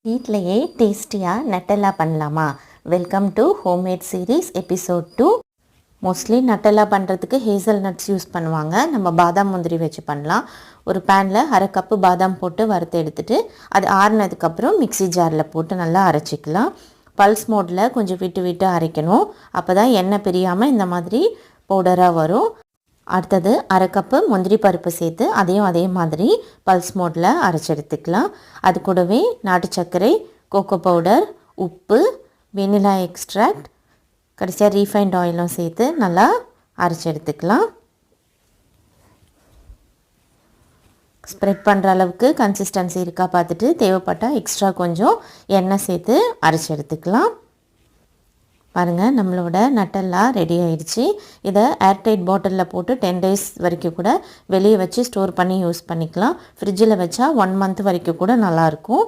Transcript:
வீட்லையே டேஸ்டியாக நட்டெல்லா பண்ணலாமா? Welcome to homemade series episode 2. Mostly Nutella பண்ணுறதுக்கு ஹேசல் நட்ஸ் யூஸ் பண்ணுவாங்க. நம்ம பாதாம் முந்திரி வச்சு பண்ணலாம். ஒரு பேனில் அரை கப்பு பாதாம் போட்டு வறுத்து எடுத்துகிட்டு அது ஆறுனதுக்கப்புறம் மிக்ஸி ஜாரில் போட்டு நல்லா அரைச்சிக்கலாம். பல்ஸ் மோடில் கொஞ்சம் விட்டு விட்டு அரைக்கணும். அப்போ தான் எண்ணெய் பிரியாமல் இந்த மாதிரி பவுடராக வரும். அடுத்தது அரை கப்பு முந்திரி பருப்பு சேர்த்து அதையும் அதே மாதிரி பல்ஸ் மோடில் அரைச்சி எடுத்துக்கலாம். அது கூடவே நாட்டு சர்க்கரை, கோகோ பவுடர், உப்பு, வெனிலா எக்ஸ்ட்ராக்ட், கடைசியாக ரீஃபைண்ட் ஆயிலும் சேர்த்து நல்லா அரைச்சி எடுத்துக்கலாம். ஸ்ப்ரெட் பண்ணுற அளவுக்கு கன்சிஸ்டன்சி இருக்கா பார்த்துட்டு தேவைப்பட்டால் எக்ஸ்ட்ரா கொஞ்சம் எண்ணெய் சேர்த்து அரைச்சி எடுத்துக்கலாம். பாருங்கள், நம்மளோட நட்டெல்லாம் ரெடி ஆயிடுச்சு. இதை ஏர்டைட் பாட்டிலில் போட்டு 10 days வரைக்கும் கூட வெளியே வச்சு ஸ்டோர் பண்ணி யூஸ் பண்ணிக்கலாம். ஃப்ரிட்ஜில் வச்சா 1 month வரைக்கும் கூட நல்லாயிருக்கும்.